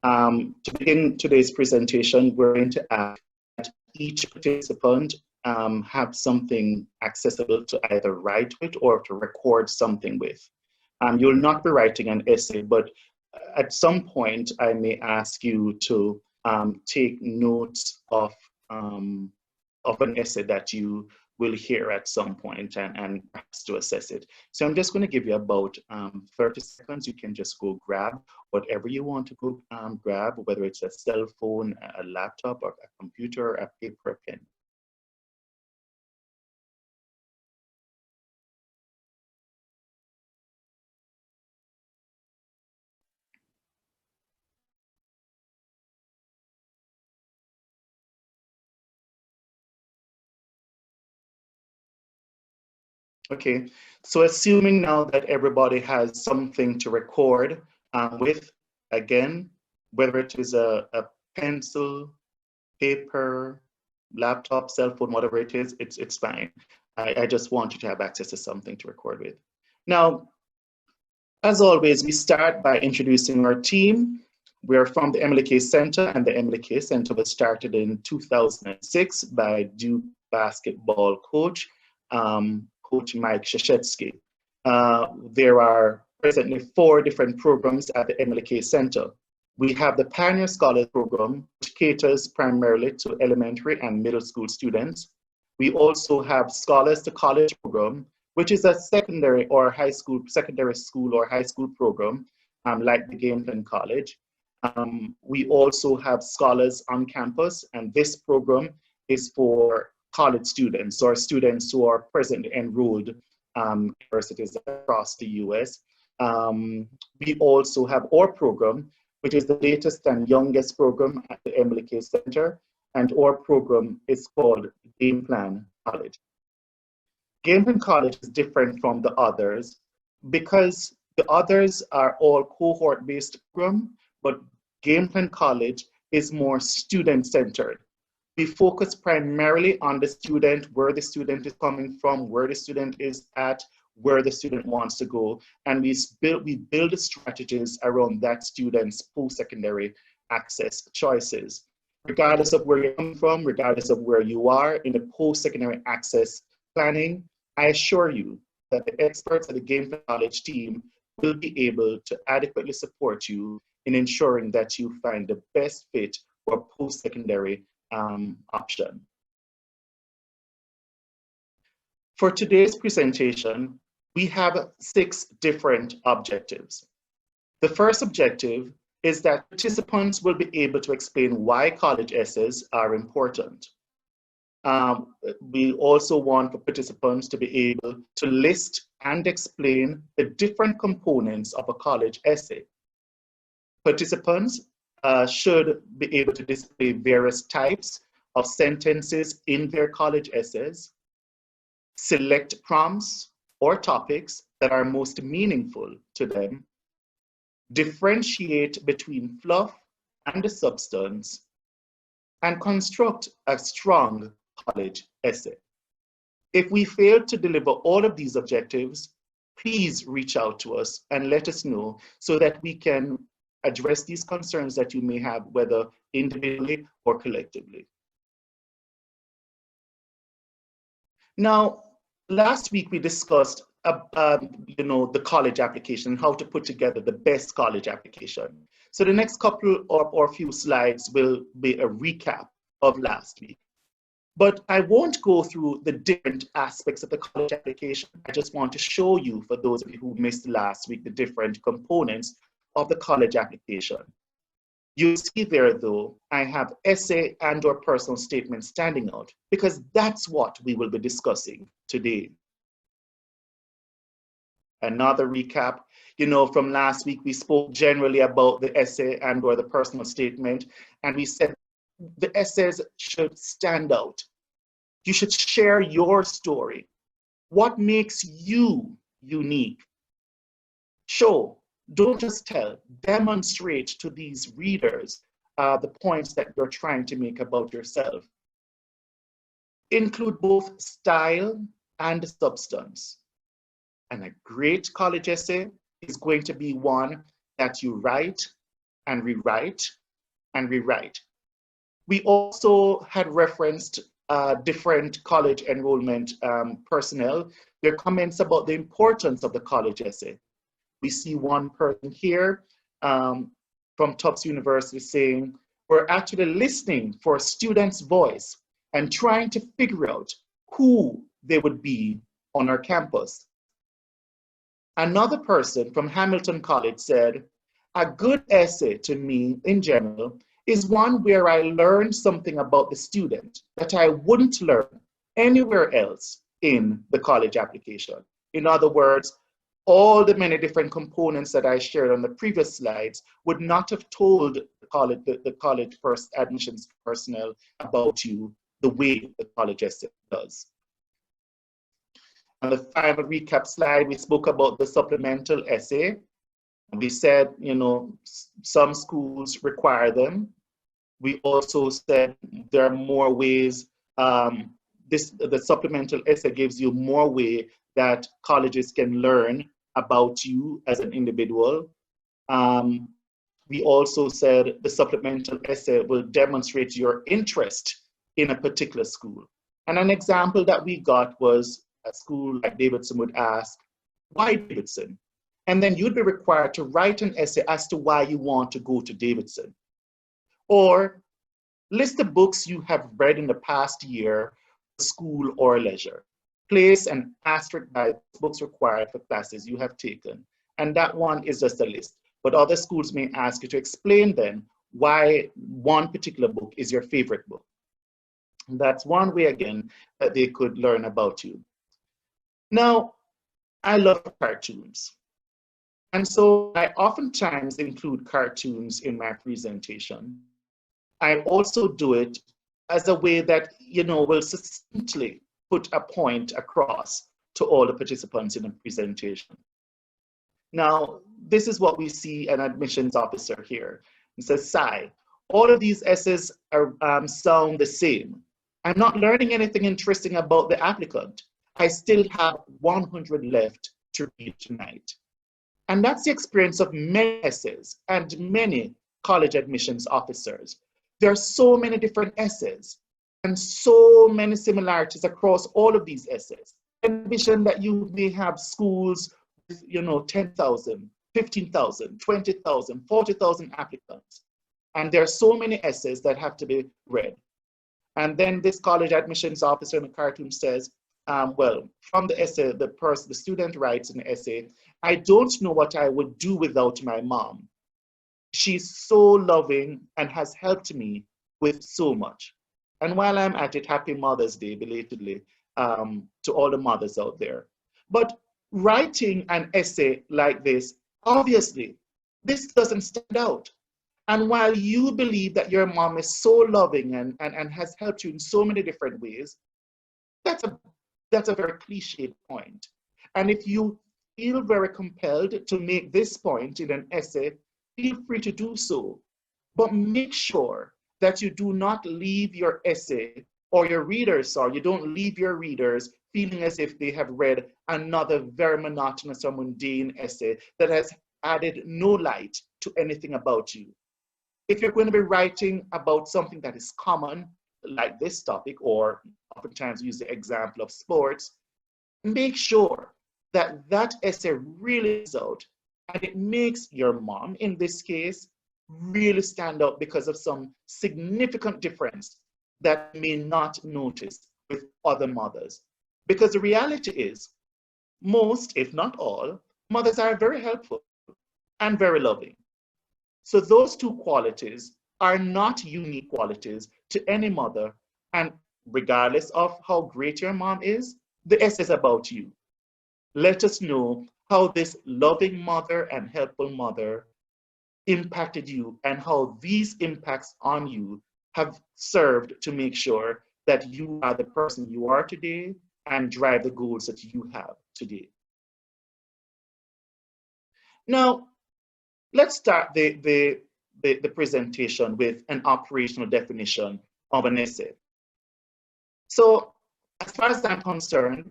To begin today's presentation, we're going to ask that each participant have something accessible to either write with or to record something with. You'll not be writing an essay, but at some point I may ask you to take notes of an essay that you will hear at some point and perhaps to assess it. So I'm just going to give you about 30 seconds. You can just go grab whatever you want to go grab, whether it's a cell phone, a laptop, or a computer, a paper, a pen. Okay, so assuming now that everybody has something to record with, again, whether it is a pencil, paper, laptop, cell phone, whatever it is, it's fine. I just want you to have access to something to record with. Now, as always, we start by introducing our team. We're from the Emily K Center, and the Emily K Center was started in 2006 by Duke basketball coach, Coach Mike Krzyzewski. There are presently 4 different programs at the Emily K Center. We have the Pioneer Scholars Program, which caters primarily to elementary and middle school students. We also have Scholars to College Program, which is a secondary or high school, secondary school or high school program, like the Gameton College. We also have Scholars on Campus, and this program is for college students or students who are presently enrolled universities across the US. We also have our program, which is the latest and youngest program at the Emily K Center, and our program is called Game Plan College. Game Plan College is different from the others because the others are all cohort-based program, but Game Plan College is more student-centered. We focus primarily on the student, where the student is coming from, where the student is at, where the student wants to go, and we build strategies around that student's post-secondary access choices. Regardless of where you're coming from, regardless of where you are in the post-secondary access planning, I assure you that the experts at the Game Plan College team will be able to adequately support you in ensuring that you find the best fit for post-secondary option. For today's presentation, we have 6 different objectives. The first objective is that participants will be able to explain why college essays are important. We also want for participants to be able to list and explain the different components of a college essay. Participants should be able to display various types of sentences in their college essays, select prompts or topics that are most meaningful to them, differentiate between fluff and the substance, and construct a strong college essay. If we fail to deliver all of these objectives, please reach out to us and let us know so that we can address these concerns that you may have, whether individually or collectively. Now, last week we discussed the college application, how to put together the best college application. So the next couple or few slides will be a recap of last week. But I won't go through the different aspects of the college application. I just want to show you, for those of you who missed last week, the different components of the college application. You see there, though, I have essay and or personal statement standing out because that's what we will be discussing today. Another recap, from last week, we spoke generally about the essay and or the personal statement, and we said the essays should stand out. You should share your story. What makes you unique? Show. Don't just tell, demonstrate to these readers the points that you're trying to make about yourself. Include both style and substance. And a great college essay is going to be one that you write and rewrite and rewrite. We also had referenced different college enrollment personnel, their comments about the importance of the college essay. We see one person here from Tufts University saying, we're actually listening for a student's voice and trying to figure out who they would be on our campus. Another person from Hamilton College said, a good essay to me in general is one where I learned something about the student that I wouldn't learn anywhere else in the college application. In other words, all the many different components that I shared on the previous slides would not have told the college first admissions personnel about you the way the college essay does. On the final recap slide, we spoke about the supplemental essay. We said, you know, some schools require them. We also said there are more ways. The supplemental essay gives you more way that colleges can learn about you as an individual. We also said the supplemental essay will demonstrate your interest in a particular school. And an example that we got was a school like Davidson would ask, why Davidson? And then you'd be required to write an essay as to why you want to go to Davidson. Or list the books you have read in the past year, school or leisure. Place an asterisk by books required for classes you have taken. And that one is just a list. But other schools may ask you to explain then why one particular book is your favorite book. And that's one way, again, that they could learn about you. Now, I love cartoons. And so I oftentimes include cartoons in my presentation. I also do it as a way that, you know, will succinctly put a point across to all the participants in the presentation. Now, this is what we see an admissions officer here. He says, Sai, all of these essays are, sound the same. I'm not learning anything interesting about the applicant. I still have 100 left to read tonight. And that's the experience of many essays and many college admissions officers. There are so many different essays and so many similarities across all of these essays. Envision that you may have schools with, you know, 10,000, 15,000, 20,000, 40,000 applicants. And there are so many essays that have to be read. And then this college admissions officer in the cartoon says, well, from the essay, the student writes in the essay, I don't know what I would do without my mom. She's so loving and has helped me with so much. And while I'm at it, happy Mother's Day, belatedly, to all the mothers out there. But writing an essay like this, obviously, this doesn't stand out. And while you believe that your mom is so loving and has helped you in so many different ways, that's a very cliched point. And if you feel very compelled to make this point in an essay, feel free to do so. But make sure that you do not leave your essay or your readers, or you don't leave your readers feeling as if they have read another very monotonous or mundane essay that has added no light to anything about you. If you're going to be writing about something that is common, like this topic, or oftentimes use the example of sports, make sure that that essay really is out and it makes your mom, in this case, really stand out because of some significant difference that you may not notice with other mothers. Because the reality is, most, if not all, mothers are very helpful and very loving. So those two qualities are not unique qualities to any mother, and regardless of how great your mom is, the essay is about you. Let us know how this loving mother and helpful mother impacted you and how these impacts on you have served to make sure that you are the person you are today and drive the goals that you have today. Now, let's start the presentation with an operational definition of an essay. So, as far as I'm concerned,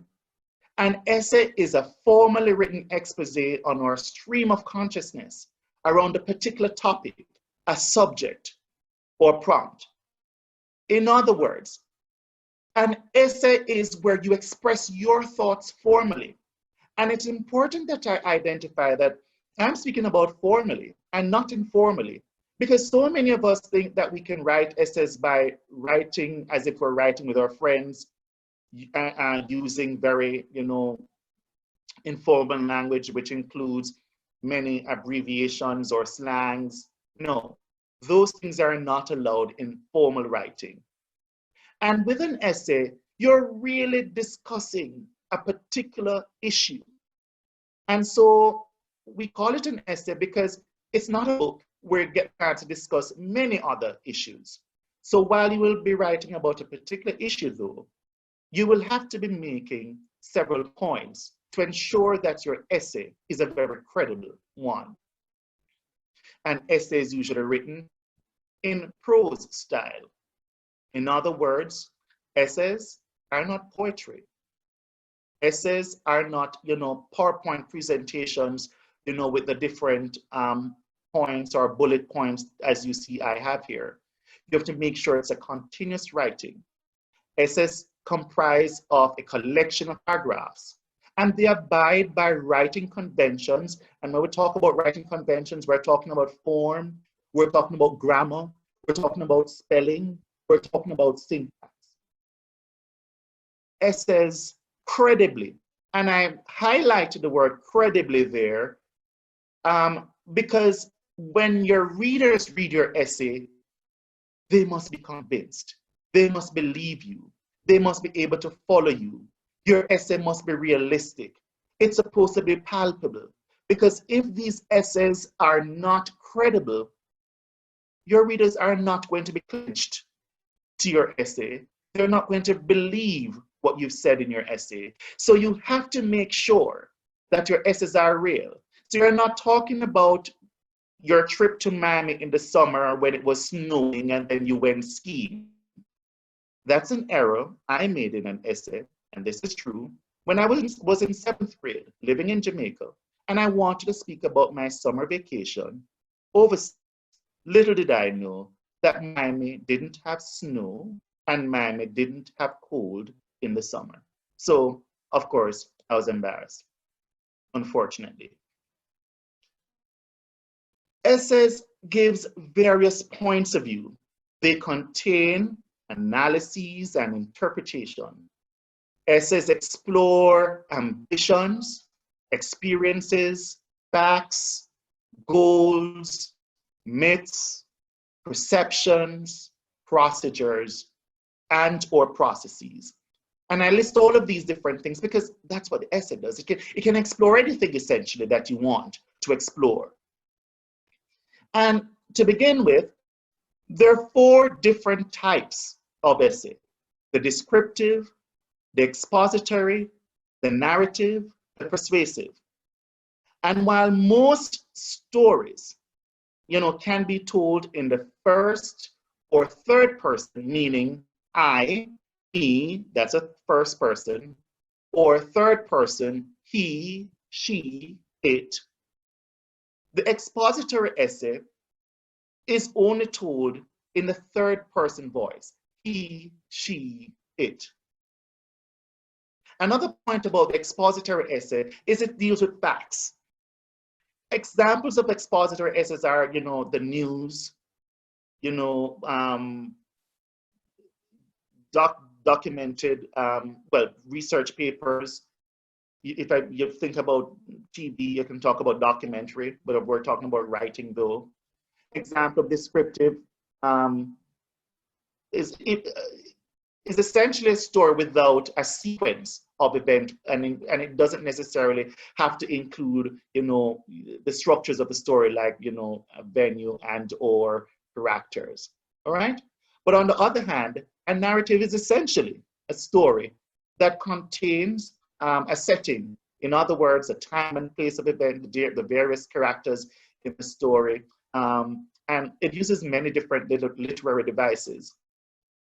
an essay is a formally written expose on our stream of consciousness around a particular topic a subject or prompt. In other words, an essay is where you express your thoughts formally. And it's important that I identify that I'm speaking about formally and not informally, because so many of us think that we can write essays by writing as if we're writing with our friends, using very, informal language, which includes many abbreviations or slangs. No, those things are not allowed in formal writing. And with an essay, you're really discussing a particular issue. And so we call it an essay because it's not a book where you get time to discuss many other issues. So while you will be writing about a particular issue though, you will have to be making several points to ensure that your essay is a very credible one. An essay is usually written in prose style. In other words, essays are not poetry. Essays are not, PowerPoint presentations, with the different points or bullet points as you see I have here. You have to make sure it's a continuous writing. Essays comprise of a collection of paragraphs, and they abide by writing conventions. And when we talk about writing conventions, we're talking about form, we're talking about grammar, we're talking about spelling, we're talking about syntax. Essays credibly, and I highlighted the word credibly there because when your readers read your essay, they must be convinced, they must believe you, they must be able to follow you. Your essay must be realistic. It's supposed to be palpable, because if these essays are not credible, your readers are not going to be clinched to your essay. They're not going to believe what you've said in your essay. So you have to make sure that your essays are real. So you're not talking about your trip to Miami in the summer when it was snowing and then you went skiing. That's an error I made in an essay, and this is true. When I was in 7th grade, living in Jamaica, and I wanted to speak about my summer vacation overseas, little did I know that Miami didn't have snow and Miami didn't have cold in the summer. So, of course, I was embarrassed, unfortunately. Essays gives various points of view. They contain analyses and interpretation. Essays explore ambitions, experiences, facts, goals, myths, perceptions, procedures, and or processes. And I list all of these different things because that's what the essay does. It can explore anything essentially that you want to explore. And to begin with, there are 4 different types of essay: the descriptive, the expository, the narrative, the persuasive. And while most stories, can be told in the first or third person, meaning I, me, that's a first person, or third person, he, she, it, the expository essay is only told in the third person voice, he, she, it. Another point about the expository essay is it deals with facts. Examples of expository essays are, the news, documented, research papers. If you think about TV, you can talk about documentary, but we're talking about writing though. Example of descriptive is essentially a story without a sequence of event, and it doesn't necessarily have to include, the structures of the story, like, a venue and or characters, all right? But on the other hand, a narrative is essentially a story that contains a setting. In other words, a time and place of event, the various characters in the story, and it uses many different literary devices.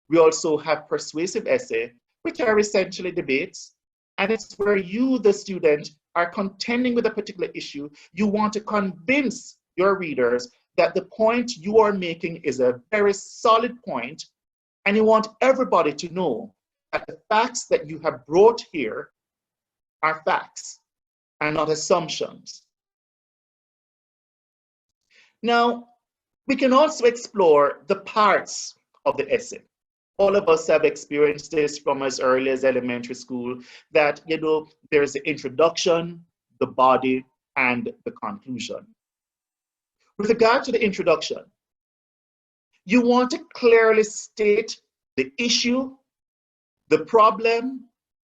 We also have persuasive essay, which are essentially debates, and it's where you, the student, are contending with a particular issue. You want to convince your readers that the point you are making is a very solid point, and you want everybody to know that the facts that you have brought here are facts and not assumptions. Now, we can also explore the parts of the essay. All of us have experienced this from as early as elementary school, that, there's the introduction, the body, and the conclusion. With regard to the introduction, you want to clearly state the issue, the problem,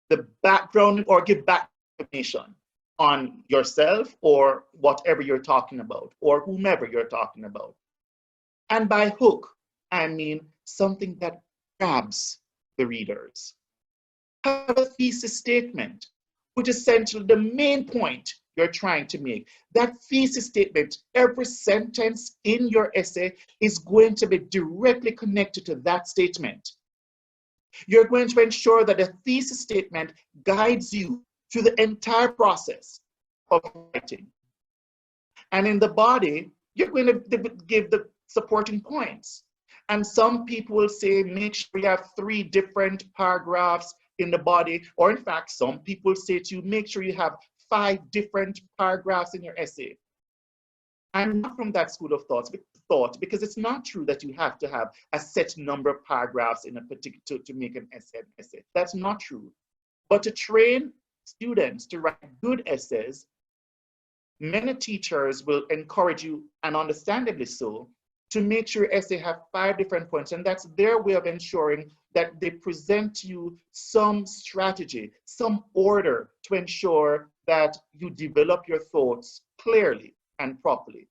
the background, or give back information on yourself or whatever you're talking about, or whomever you're talking about. And by hook, I mean something that grabs the readers. Have a thesis statement, which is essentially the main point you're trying to make. That thesis statement, every sentence in your essay is going to be directly connected to that statement. You're going to ensure that the thesis statement guides you through the entire process of writing. And in the body, you're going to give the supporting points. And some people will say, make sure you have 3 different paragraphs in the body. Or in fact, some people say to you, make sure you have 5 different paragraphs in your essay. I'm not from that school of thought, because it's not true that you have to have a set number of paragraphs in a particular to make an essay. That's not true. But to train students to write good essays, many teachers will encourage you, and understandably so, to make sure your essay have 5 different points. And that's their way of ensuring that they present to you some strategy, some order to ensure that you develop your thoughts clearly and properly.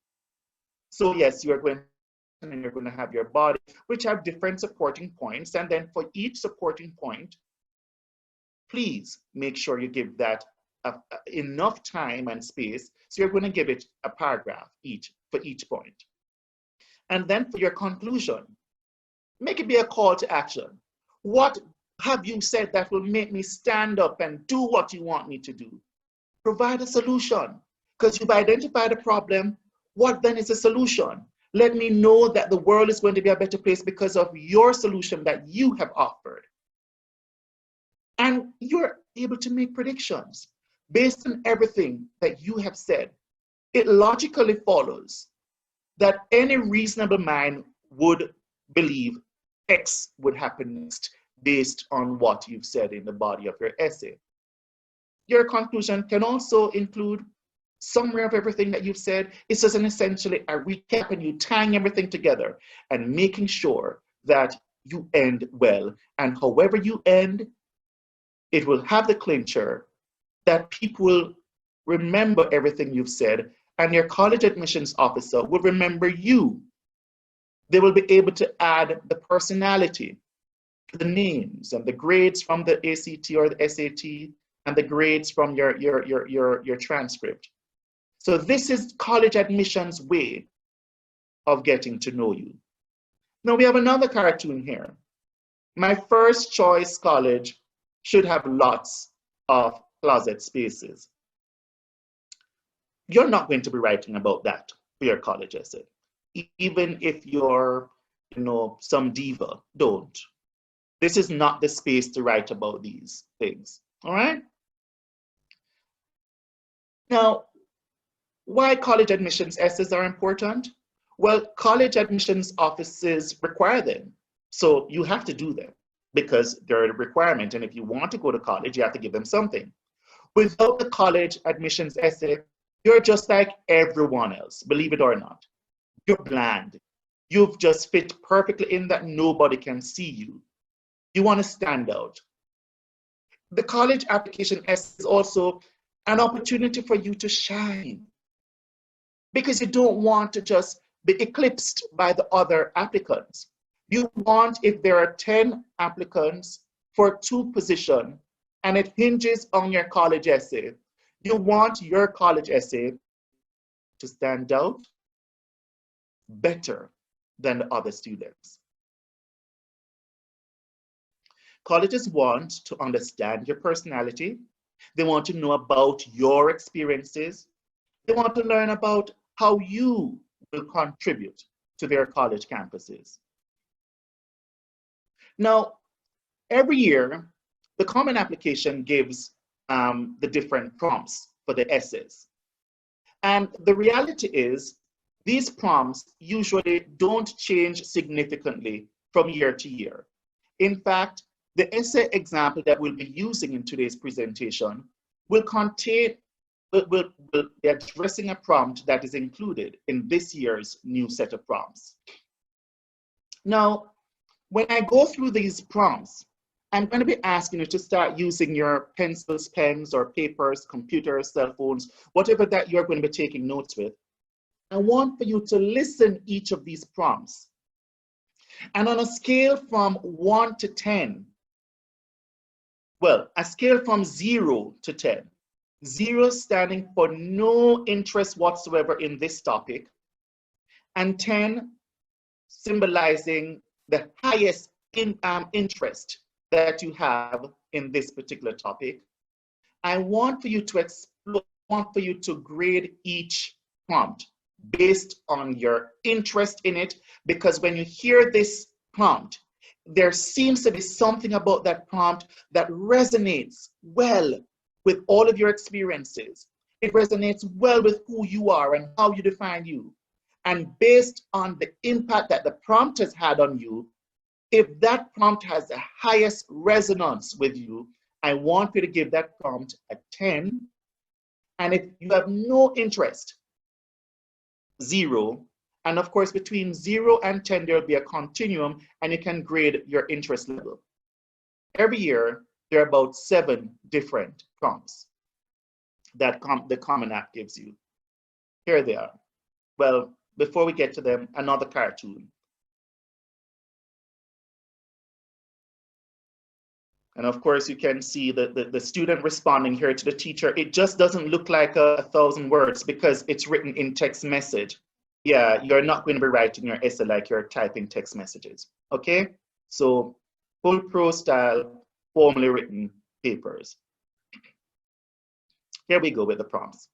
So yes, you're going to have your body, which have different supporting points. And then for each supporting point, please make sure you give that enough time and space. So you're going to give it a paragraph for each point. And then for your conclusion, make it be a call to action. What have you said that will make me stand up and do what you want me to do? Provide a solution, because you've identified a problem. What then is a solution? Let me know that the world is going to be a better place because of your solution that you have offered. And you're able to make predictions based on everything that you have said. It logically follows that any reasonable mind would believe X would happen next based on what you've said in the body of your essay. Your conclusion can also include summary of everything that you've said. It's just essentially a recap, and you tying everything together and making sure that you end well. And however you end, it will have the clincher that people will remember everything you've said, and your college admissions officer will remember you. They will be able to add the personality, the names, and the grades from the ACT or the SAT, and the grades from your transcript. So this is college admissions' way of getting to know you. Now we have another cartoon here. My first choice college should have lots of closet spaces. You're not going to be writing about that for your college essay. Even if you're, some diva, don't. This is not the space to write about these things, all right? Now, why college admissions essays are important? Well, college admissions offices require them. So you have to do them because they're a requirement. And if you want to go to college, you have to give them something. Without the college admissions essay, you're just like everyone else, believe it or not. You're bland. You've just fit perfectly in that nobody can see you. You want to stand out. The college application essay is also an opportunity for you to shine, because you don't want to just be eclipsed by the other applicants. You want, if there are 10 applicants for 2 positions and it hinges on your college essay, you want your college essay to stand out better than the other students. Colleges want to understand your personality. They want to know about your experiences. They want to learn about how you will contribute to their college campuses. Now, every year, the Common Application gives the different prompts for the essays. And the reality is, these prompts usually don't change significantly from year to year. In fact, the essay example that we'll be using in today's presentation will be addressing a prompt that is included in this year's new set of prompts. Now, when I go through these prompts, I'm going to be asking you to start using your pencils, pens, or papers, computers, cell phones, whatever that you're going to be taking notes with. I want for you to listen each of these prompts. And on a scale from 1 to 10, well, a scale from 0 to 10, 0 standing for no interest whatsoever in this topic, and 10 symbolizing the highest interest that you have in this particular topic. I want for you to explore, I want for you to grade each prompt based on your interest in it, because when you hear this prompt, there seems to be something about that prompt that resonates well with all of your experiences. It resonates well with who you are and how you define you. And based on the impact that the prompt has had on you, if that prompt has the highest resonance with you, I want you to give that prompt a 10. And if you have no interest, 0. And of course, between 0 and 10, there'll be a continuum, and you can grade your interest level. Every year, there are about 7 different prompts that the Common App gives you. Here they are. Well, before we get to them, another cartoon. And of course, you can see the student responding here to the teacher. It just doesn't look like 1,000 words because it's written in text message. Yeah, you're not going to be writing your essay like you're typing text messages, okay? So full prose style, formally written papers. Here we go with the prompts.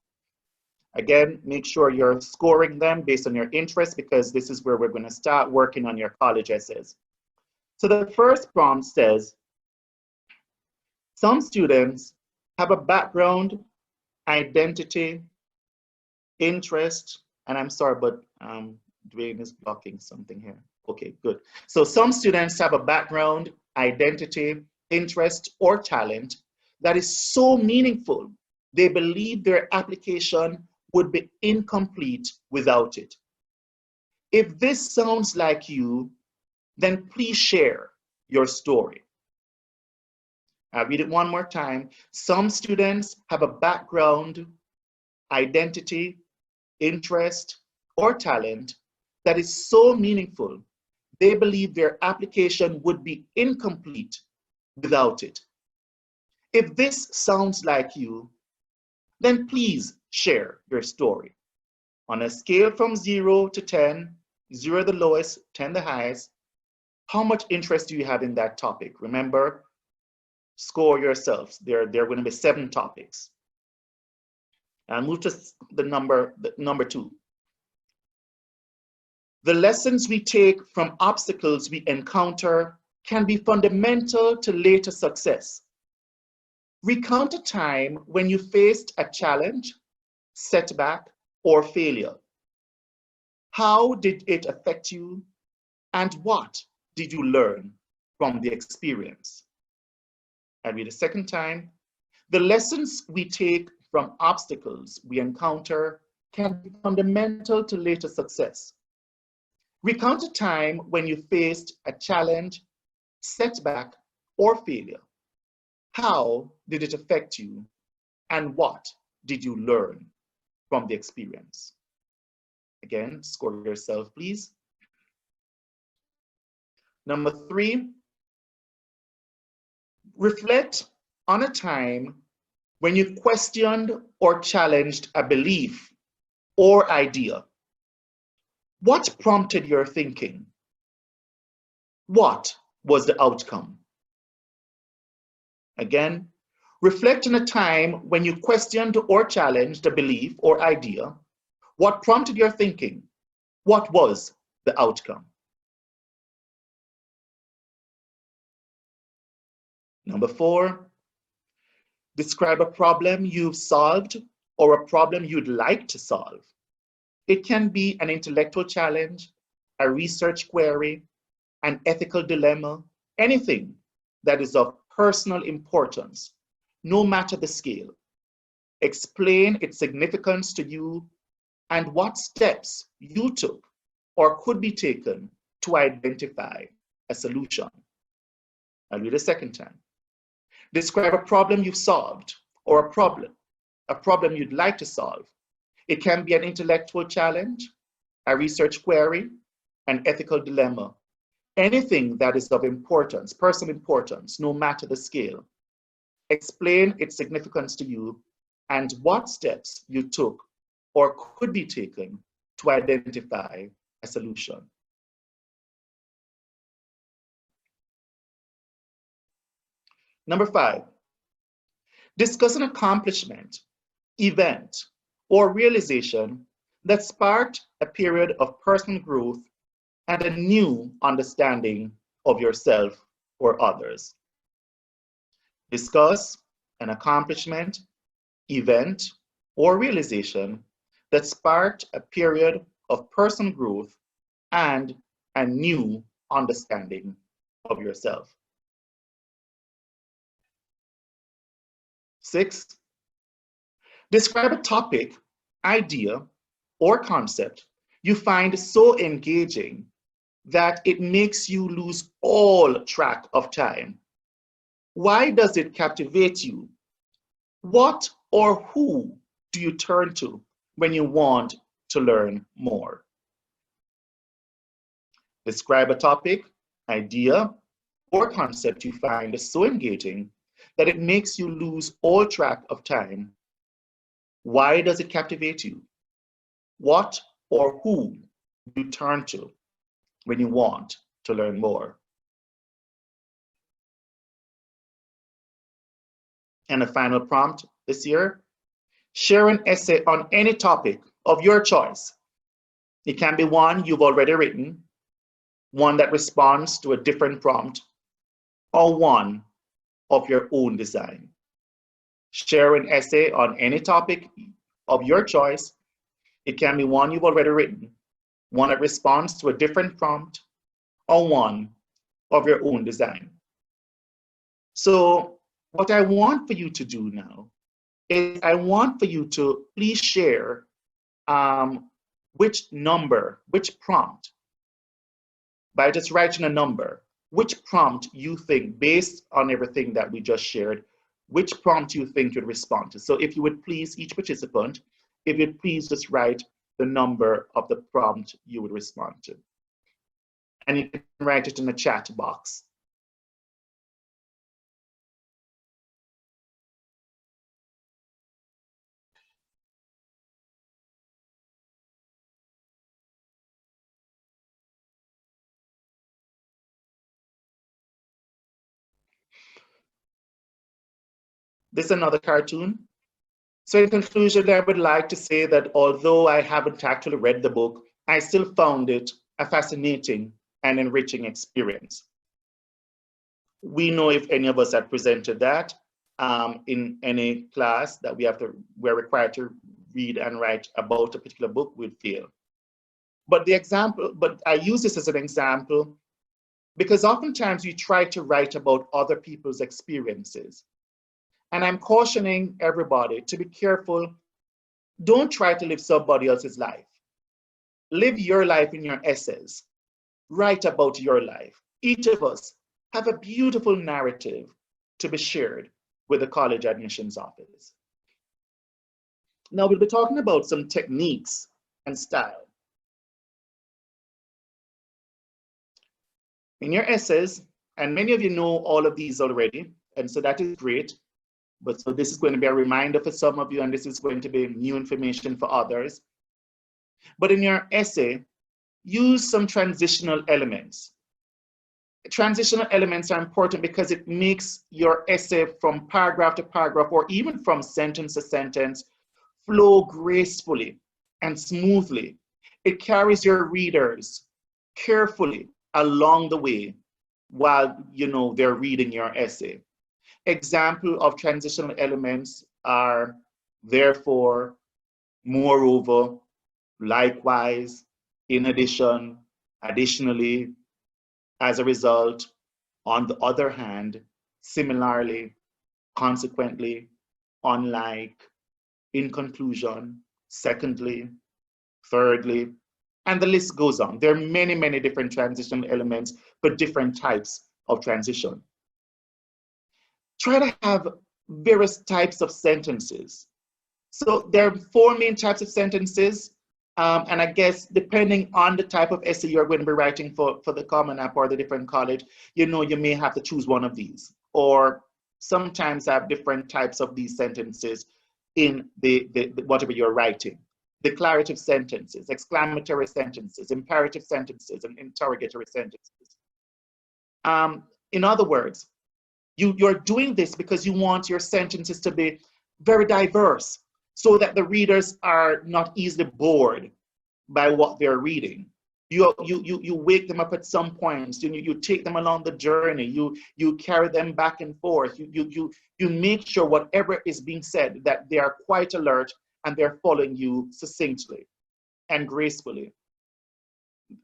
Again, make sure you're scoring them based on your interest, because this is where we're going to start working on your college essays. So the first prompt says, some students have a background, identity, interest, and I'm sorry, but Dwayne is blocking something here. Okay, good. So some students have a background, identity, interest, or talent that is so meaningful, they believe their application would be incomplete without it. If this sounds like you, then please share your story. I'll read it one more time. Some students have a background, identity, interest, or talent that is so meaningful, they believe their application would be incomplete without it. If this sounds like you, then please share your story. On a scale from 0 to 10, 0 the lowest, 10 the highest, how much interest do you have in that topic? Remember, score yourselves. There are going to be 7 topics. I'll move to the number 2. The lessons we take from obstacles we encounter can be fundamental to later success. Recount a time when you faced a challenge, setback, or failure. How did it affect you, and what did you learn from the experience? I'll read a second time. The lessons we take from obstacles we encounter can be fundamental to later success. Recount a time when you faced a challenge, setback, or failure. How did it affect you, and what did you learn from the experience? Again, score yourself, please. Number 3, reflect on a time when you questioned or challenged a belief or idea. What prompted your thinking? What was the outcome? Again, reflect on a time when you questioned or challenged a belief or idea. What prompted your thinking? What was the outcome? Number 4, describe a problem you've solved or a problem you'd like to solve. It can be an intellectual challenge, a research query, an ethical dilemma, anything that is of personal importance, no matter the scale. Explain its significance to you and what steps you took or could be taken to identify a solution. I'll read a second time. Describe a problem you've solved or a problem you'd like to solve. It can be an intellectual challenge, a research query, an ethical dilemma, anything that is of importance, personal importance, no matter the scale. Explain its significance to you and what steps you took or could be taken to identify a solution. Number 5, discuss an accomplishment, event, or realization that sparked a period of personal growth and a new understanding of yourself or others. Discuss an accomplishment, event, or realization that sparked a period of personal growth and a new understanding of yourself. 6, describe a topic, idea, or concept you find so engaging that it makes you lose all track of time. Why does it captivate you? What or who do you turn to when you want to learn more? Describe a topic, idea, or concept you find so engaging that it makes you lose all track of time. Why does it captivate you? What or who do you turn to when you want to learn more? And a final prompt this year, share an essay on any topic of your choice. It can be one you've already written, one that responds to a different prompt, or one of your own design. Share an essay on any topic of your choice. It can be one you've already written, one that responds to a different prompt, or one of your own design. So what I want for you to do now is I want for you to please share which prompt, by just writing a number, which prompt you think, based on everything that we just shared, which prompt you think you'd respond to. So if you would please, each participant, if you'd please just write the number of the prompt you would respond to. And you can write it in the chat box. This is another cartoon. So in conclusion, I would like to say that although I haven't actually read the book, I still found it a fascinating and enriching experience. We know if any of us had presented that in any class that we're required to read and write about a particular book, we'd fail. But I use this as an example because oftentimes we try to write about other people's experiences. And I'm cautioning everybody to be careful. Don't try to live somebody else's life. Live your life in your essays. Write about your life. Each of us have a beautiful narrative to be shared with the college admissions office. Now we'll be talking about some techniques and style. In your essays, and many of you know all of these already, and so that is great. But so this is going to be a reminder for some of you, and this is going to be new information for others. But in your essay, use some transitional elements. Transitional elements are important because it makes your essay from paragraph to paragraph, or even from sentence to sentence, flow gracefully and smoothly It carries your readers carefully along the way while they're reading your essay. Example of transitional elements are therefore, moreover, likewise, in addition, additionally, as a result, on the other hand, similarly, consequently, unlike, in conclusion, secondly, thirdly, and the list goes on. There are many, many different transitional elements for different types of transition. Try to have various types of sentences. So there are 4 main types of sentences. And I guess depending on the type of essay you're going to be writing for the Common App or the different college, you may have to choose one of these, or sometimes have different types of these sentences in the whatever you're writing. Declarative sentences, exclamatory sentences, imperative sentences, and interrogatory sentences. In other words, you're doing this because you want your sentences to be very diverse, so that the readers are not easily bored by what they're reading. You wake them up at some points. You take them along the journey. You carry them back and forth. You make sure whatever is being said, that they are quite alert and they're following you succinctly and gracefully.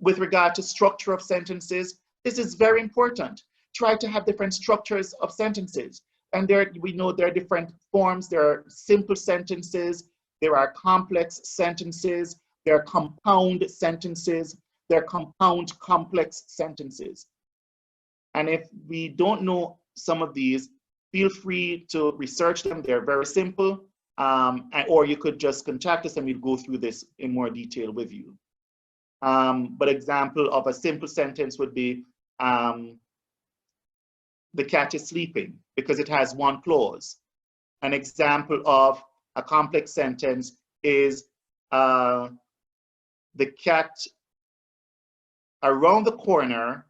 With regard to structure of sentences, this is very important. Try to have different structures of sentences. And we know there are different forms. There are simple sentences, there are complex sentences, there are compound sentences, there are compound complex sentences. And if we don't know some of these, feel free to research them. They're very simple. Or you could just contact us and we'll go through this in more detail with you. But example of a simple sentence would be, the cat is sleeping, because it has one clause. An example of a complex sentence is the cat around the corner,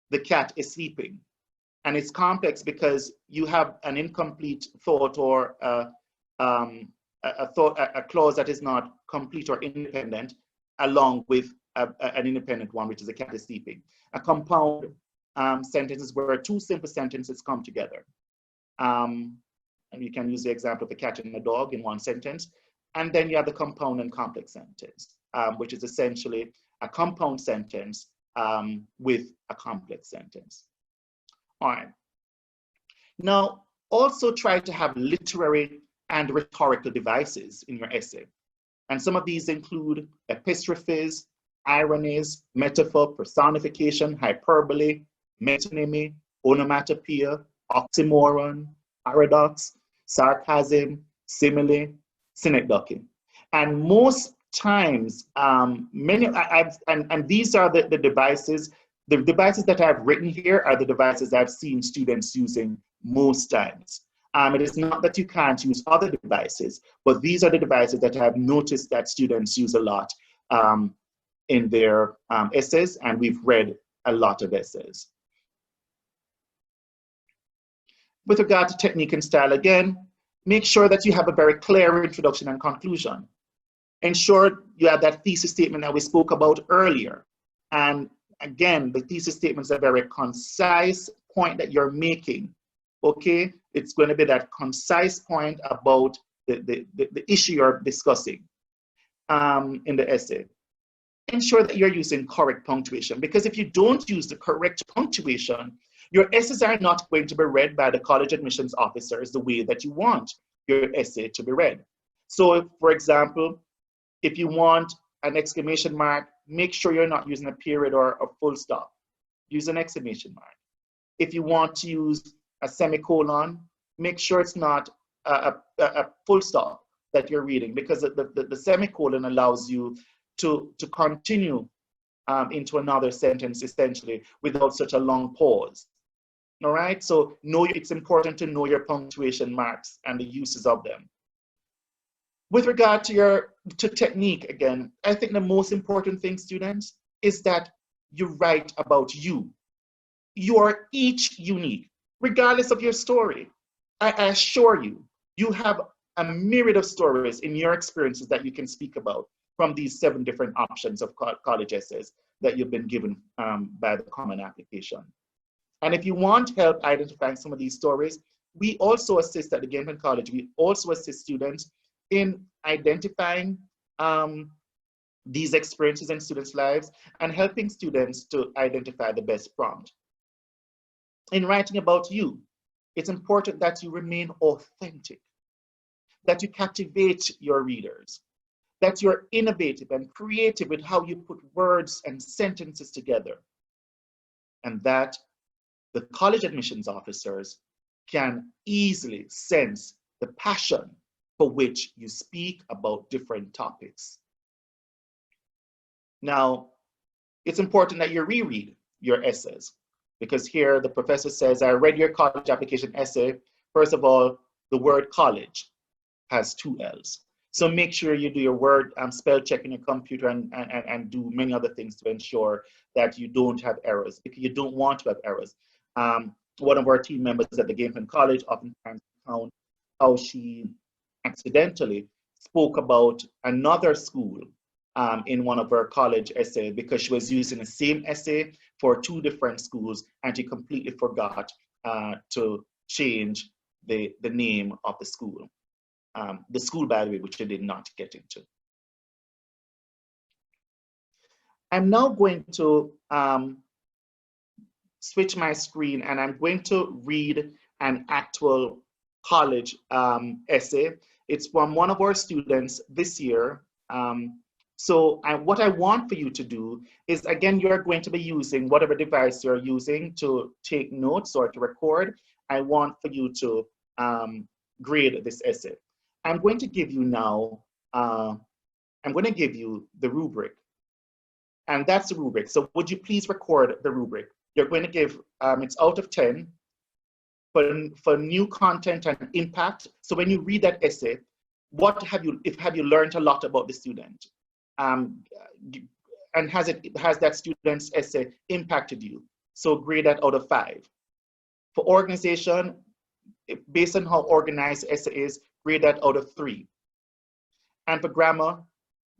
the cat is sleeping. And it's complex because you have an incomplete thought or a clause that is not complete or independent, along with an independent one, which is the cat is sleeping. A compound sentences where 2 simple sentences come together. And you can use the example of the cat and the dog in one sentence. And then you have the compound and complex sentence, which is essentially a compound sentence with a complex sentence. All right. Now, also try to have literary and rhetorical devices in your essay. And some of these include epistrophes, ironies, metaphor, personification, hyperbole, metonymy, onomatopoeia, oxymoron, paradox, sarcasm, simile, synecdoche. And most times, these are the devices. The devices that I've written here are the devices I've seen students using most times. It is not that you can't use other devices, but these are the devices that I've noticed that students use a lot in their essays, and we've read a lot of essays. With regard to technique and style, again, make sure that you have a very clear introduction and conclusion. Ensure you have that thesis statement that we spoke about earlier. And again, the thesis statement is a very concise point that you're making, okay? It's going to be that concise point about the issue you're discussing in the essay. Ensure that you're using correct punctuation, because if you don't use the correct punctuation, your essays are not going to be read by the college admissions officers the way that you want your essay to be read. So, for example, if you want an exclamation mark, make sure you're not using a period or a full stop. Use an exclamation mark. If you want to use a semicolon, make sure it's not a full stop that you're reading, because the semicolon allows you to continue into another sentence, essentially, without such a long pause. All right, so it's important to know your punctuation marks and the uses of them. With regard to technique, again, I think the most important thing, students, is that you write about you. You are each unique, regardless of your story. I assure you, you have a myriad of stories in your experiences that you can speak about. from these 7 different options of college essays that you've been given by the Common Application. And if you want help identifying some of these stories, we also assist at the Gamepan College. We also assist students in identifying these experiences in students' lives and helping students to identify the best prompt. In writing about you, it's important that you remain authentic, that you captivate your readers, that you're innovative and creative with how you put words and sentences together, and that the college admissions officers can easily sense the passion for which you speak about different topics. Now, it's important that you reread your essays, because here the professor says, I read your college application essay. First of all, the word college has 2 L's. So make sure you do your word spell check in your computer and do many other things to ensure that you don't have errors, because you don't want to have errors. One of our team members at the Gamepan College oftentimes found how she accidentally spoke about another school in one of her college essays because she was using the same essay for 2 different schools, and she completely forgot to change the name of the school. The school, by the way, which she did not get into. I'm now going to switch my screen, and I'm going to read an actual college essay. It's from one of our students this year. What I want for you to do is, again, you're going to be using whatever device you're using to take notes or to record. I want for you to grade this essay. I'm going to give you now, I'm going to give you the rubric. And that's the rubric. So would you please record the rubric? You're going to give, it's out of 10 for new content and impact. So when you read that essay, what have you learned a lot about the student? And has that student's essay impacted you? So grade that out of 5. For organization, based on how organized the essay is, grade that out of 3. And for grammar,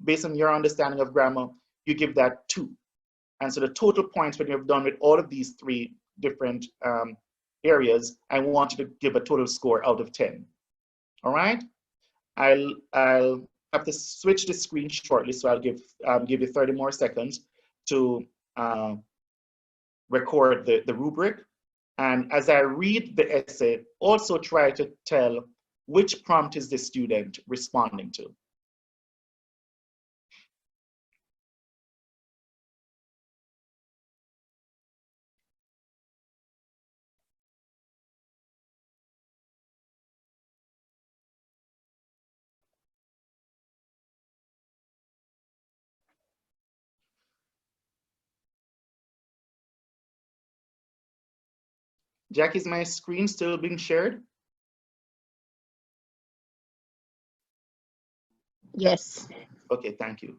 based on your understanding of grammar, you give that 2. And so the total points when you've done with all of these 3 different areas, I want you to give a total score out of 10. All right? I'll have to switch the screen shortly, so I'll give you 30 more seconds to record the rubric. And as I read the essay, also try to tell which prompt is the student responding to. Jack, is my screen still being shared? Yes. Okay, thank you.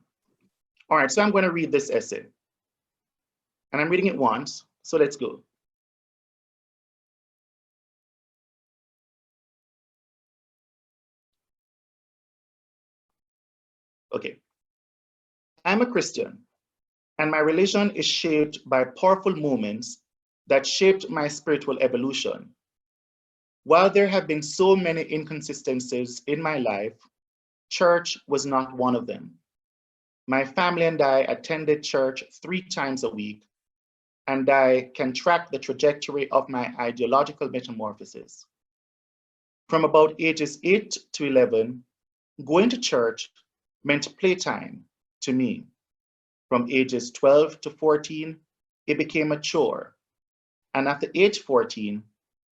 All right, so I'm going to read this essay. And I'm reading it once, so let's go. Okay. I'm a Christian, and my religion is shaped by powerful moments that shaped my spiritual evolution. While there have been so many inconsistencies in my life, church was not one of them. My family and I attended church 3 times a week, and I can track the trajectory of my ideological metamorphosis. From about ages 8 to 11, going to church meant playtime to me. From ages 12 to 14, it became a chore. And after age 14,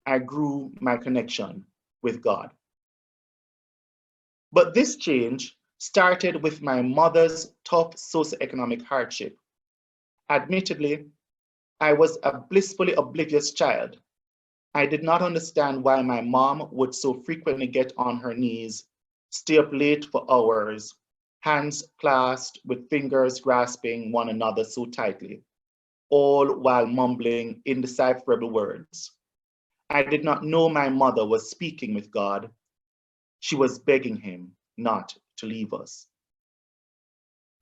I grew my connection with God. But this change started with my mother's tough socioeconomic hardship. Admittedly, I was a blissfully oblivious child. I did not understand why my mom would so frequently get on her knees, stay up late for hours, hands clasped with fingers grasping one another so tightly, all while mumbling indecipherable words. I did not know my mother was speaking with God. She was begging him not to leave us.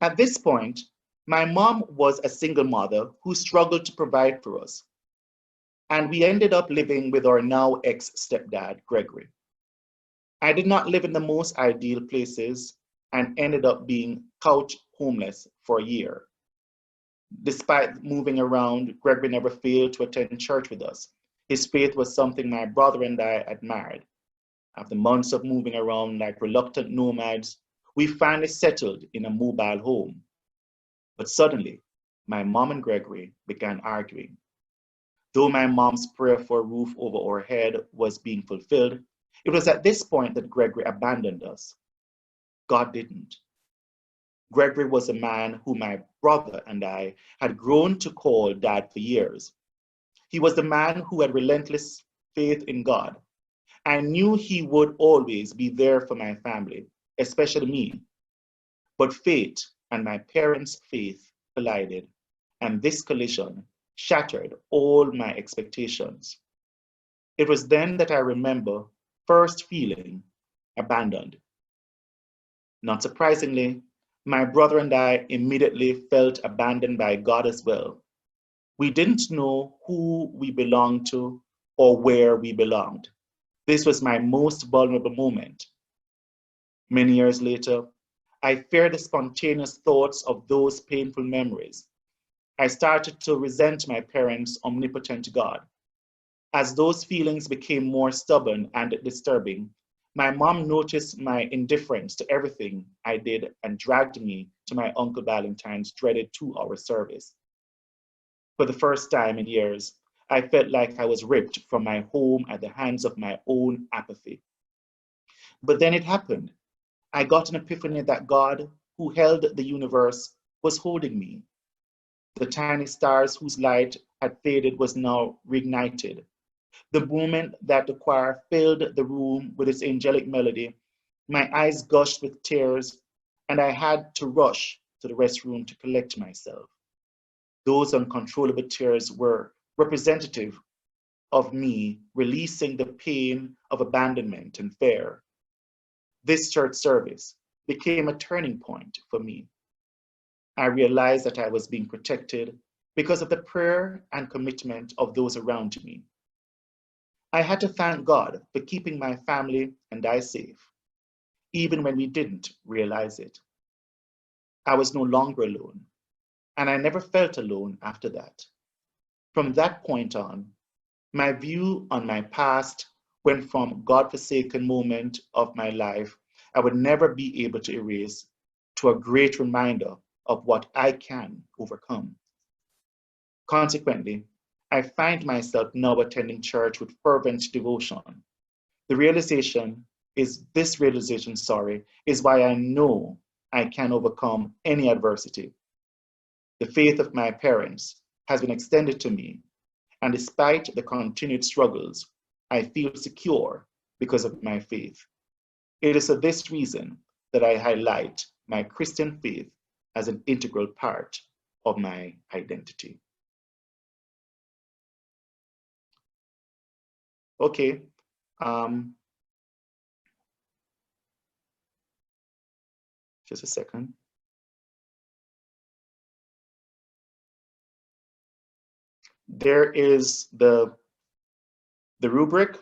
At this point, my mom was a single mother who struggled to provide for us, and we ended up living with our now ex-stepdad, Gregory. I did not live in the most ideal places and ended up being couch homeless for a year. Despite moving around, Gregory never failed to attend church with us. His faith was something my brother and I admired. After months of moving around like reluctant nomads, we finally settled in a mobile home. But suddenly, my mom and Gregory began arguing. Though my mom's prayer for a roof over our head was being fulfilled, it was at this point that Gregory abandoned us. God didn't. Gregory was a man who my brother and I had grown to call dad for years. He was the man who had relentless faith in God. I knew he would always be there for my family, especially me. But fate and my parents' faith collided, and this collision shattered all my expectations. It was then that I remember first feeling abandoned. Not surprisingly, my brother and I immediately felt abandoned by God as well. We didn't know who we belonged to or where we belonged. This was my most vulnerable moment. Many years later, I feared the spontaneous thoughts of those painful memories. I started to resent my parents' omnipotent God. As those feelings became more stubborn and disturbing, my mom noticed my indifference to everything I did and dragged me to my Uncle Valentine's dreaded 2-hour service. For the first time in years, I felt like I was ripped from my home at the hands of my own apathy. But then it happened. I got an epiphany that God, who held the universe, was holding me. The tiny stars whose light had faded was now reignited. The moment that the choir filled the room with its angelic melody, my eyes gushed with tears, and I had to rush to the restroom to collect myself. Those uncontrollable tears were representative of me releasing the pain of abandonment and fear. This church service became a turning point for me. I realized that I was being protected because of the prayer and commitment of those around me. I had to thank God for keeping my family and I safe, even when we didn't realize it. I was no longer alone, and I never felt alone after that. From that point on, my view on my past went from God-forsaken moment of my life I would never be able to erase to a great reminder of what I can overcome. Consequently, I find myself now attending church with fervent devotion. This realization, is why I know I can overcome any adversity. The faith of my parents has been extended to me, and despite the continued struggles, I feel secure because of my faith. It is for this reason that I highlight my Christian faith as an integral part of my identity. Okay. Just a second. There is the rubric,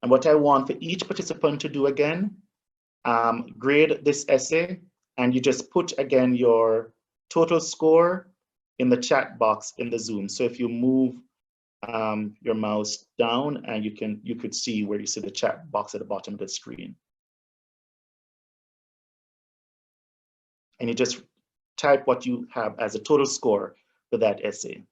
and what I want for each participant to do again, grade this essay, and you just put again your total score in the chat box in the Zoom. So if you move your mouse down, and you could see where you see the chat box at the bottom of the screen. And you just type what you have as a total score for that essay.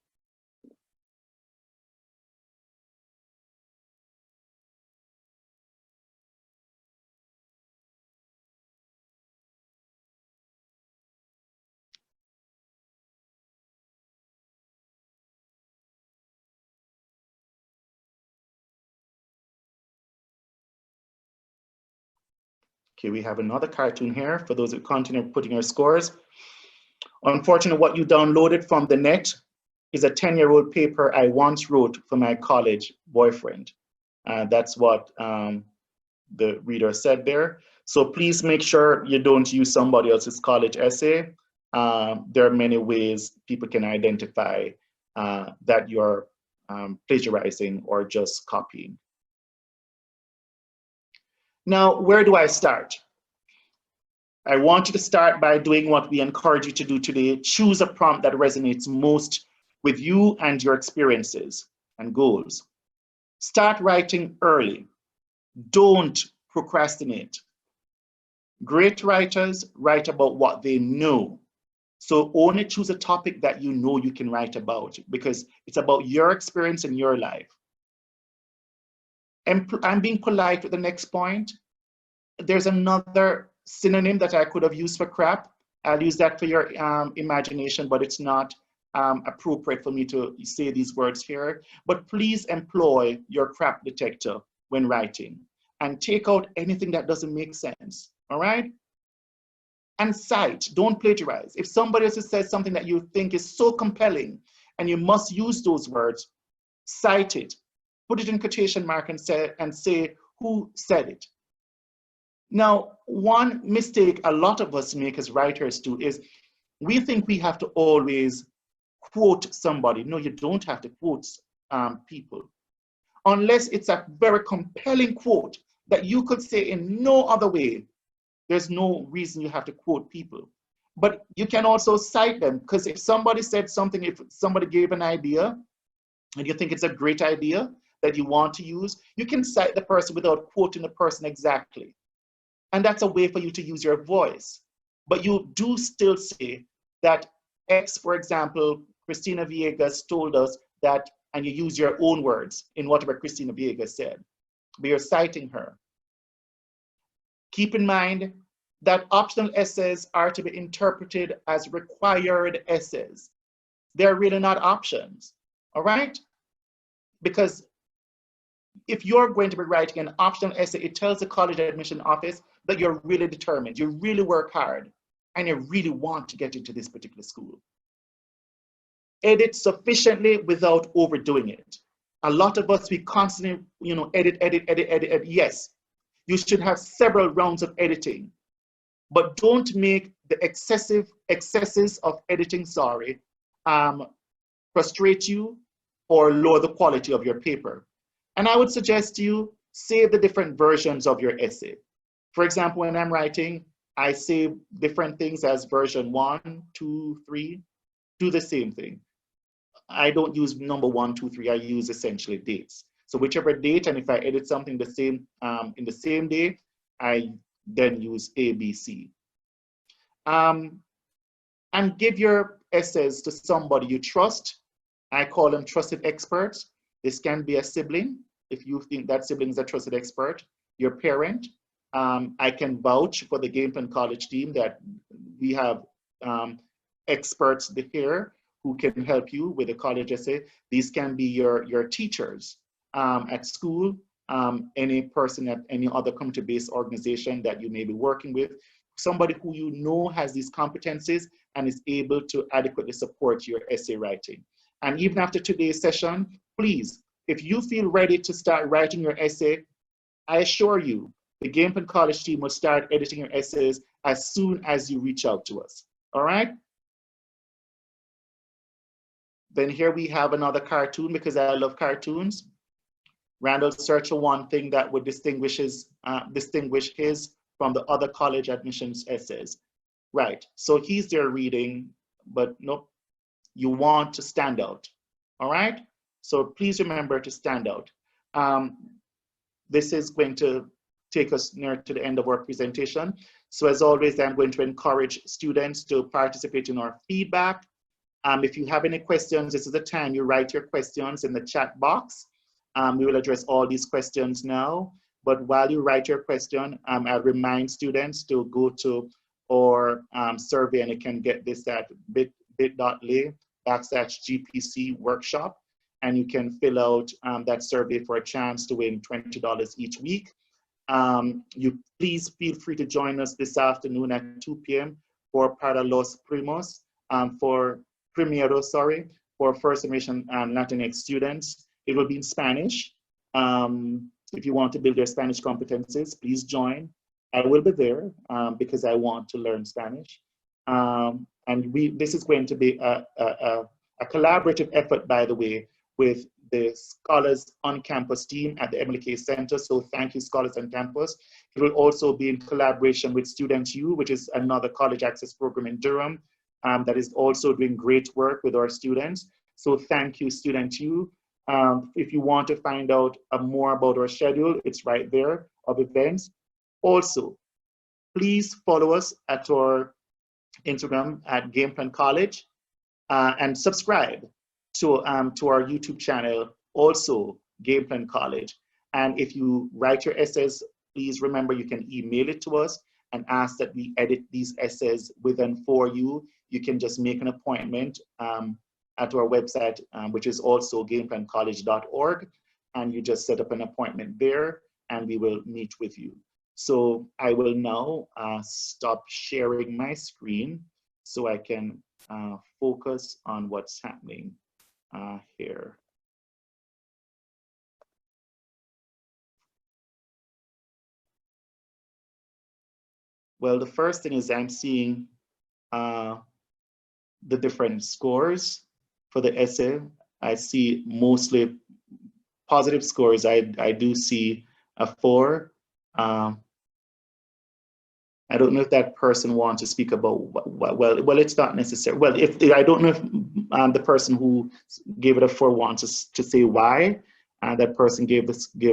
Okay, we have another cartoon here for those who continue putting your scores. Unfortunately, what you downloaded from the net is a 10-year-old paper I once wrote for my college boyfriend. That's what the reader said there. So please make sure you don't use somebody else's college essay. There are many ways people can identify that you're plagiarizing or just copying. Now, where do I start? I want you to start by doing what we encourage you to do today. Choose a prompt that resonates most with you and your experiences and goals. Start writing early. Don't procrastinate. Great writers write about what they know. So only choose a topic that you know you can write about, because it's about your experience in your life. And I'm being polite with the next point. There's another synonym that I could have used for crap. I'll use that for your imagination, but it's not appropriate for me to say these words here. But please employ your crap detector when writing and take out anything that doesn't make sense, all right? And cite, don't plagiarize. If somebody else says something that you think is so compelling and you must use those words, cite it, put it in quotation mark and say who said it. Now, one mistake a lot of us make as writers do is we think we have to always quote somebody. No, you don't have to quote people. Unless it's a very compelling quote that you could say in no other way, there's no reason you have to quote people. But you can also cite them, because if somebody said something, if somebody gave an idea, and you think it's a great idea that you want to use, you can cite the person without quoting the person exactly. And that's a way for you to use your voice. But you do still say that X, for example, Christina Villegas told us that, and you use your own words in whatever Christina Villegas said, but you're citing her. Keep in mind that optional essays are to be interpreted as required essays. They're really not options, all right? Because if you're going to be writing an optional essay, it tells the college admission office that you're really determined, you really work hard, and you really want to get into this particular school. Edit sufficiently without overdoing it. A lot of us, we constantly, edit. Yes, you should have several rounds of editing, but don't make the excesses of editing, frustrate you or lower the quality of your paper. And I would suggest you save the different versions of your essay. For example, when I'm writing, I save different things as version 1, 2, 3, do the same thing. I don't use number 1, 2, 3, I use essentially dates. So whichever date, and if I edit something in the same day, I then use A, B, C. And give your essays to somebody you trust. I call them trusted experts. This can be a sibling, if you think that sibling is a trusted expert, your parent. I can vouch for the Gameplan College team that we have experts here who can help you with a college essay. These can be your teachers at school, any person at any other community-based organization that you may be working with, somebody who you know has these competencies and is able to adequately support your essay writing. And even after today's session, please, if you feel ready to start writing your essay, I assure you, the Gameplan College team will start editing your essays as soon as you reach out to us, all right? Then here we have another cartoon, because I love cartoons. Randall searched for one thing that would distinguish his from the other college admissions essays. Right, so he's there reading, but nope, you want to stand out, all right? So please remember to stand out. This is going to take us near to the end of our presentation. So as always, I'm going to encourage students to participate in our feedback. If you have any questions, this is the time you write your questions in the chat box. We will address all these questions now. But while you write your question, I'll remind students to go to our survey, and you can get this at bit.ly/GPC workshop. And you can fill out that survey for a chance to win $20 each week. You please feel free to join us this afternoon at 2 p.m. for Para los Primos, for First Generation Latinx students. It will be in Spanish. If you want to build your Spanish competencies, please join. I will be there because I want to learn Spanish. And this is going to be a collaborative effort, by the way, with the Scholars on Campus team at the Emily K Center. So thank you, Scholars on Campus. It will also be in collaboration with Student U, which is another college access program in Durham that is also doing great work with our students. So thank you, Student U. If you want to find out more about our schedule, it's right there of events. Also, please follow us at our Instagram at Gameplan College and subscribe to our YouTube channel, also Gameplan College. And if you write your essays, please remember you can email it to us and ask that we edit these essays with and for you. You can just make an appointment at our website, which is also gameplancollege.org, and you just set up an appointment there and we will meet with you. So I will now stop sharing my screen so I can focus on what's happening here. Well, the first thing is I'm seeing the different scores for the essay. I see mostly positive scores. I do see a 4. I don't know if that person wants to speak about, well, it's not necessary. Well, if I don't know if the person who gave it a 4 wants to say why that person gave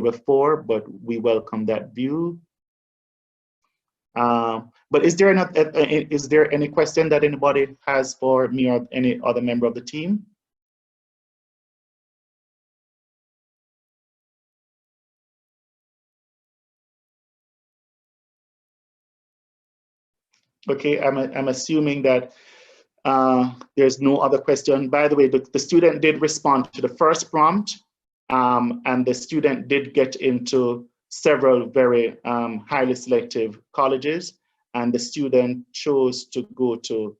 a 4, but we welcome that view. But is there any question that anybody has for me or any other member of the team? Okay, I'm assuming that there's no other question. By the way, the student did respond to the first prompt, and the student did get into several very highly selective colleges, and the student chose to go to,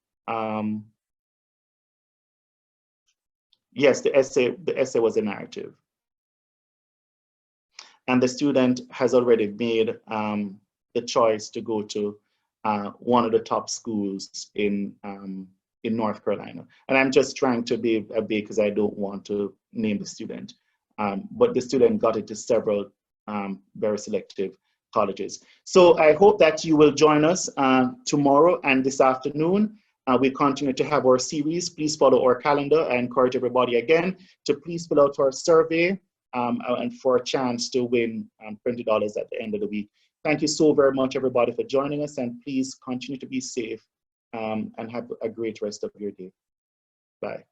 yes, the essay was a narrative. And the student has already made the choice to go to one of the top schools in North Carolina. And I'm just trying to be a bit because I don't want to name the student. But the student got into several very selective colleges. So I hope that you will join us tomorrow and this afternoon. We continue to have our series. Please follow our calendar. I encourage everybody again to please fill out our survey and for a chance to win $20 at the end of the week. Thank you so very much, everybody, for joining us, and please continue to be safe and have a great rest of your day. Bye.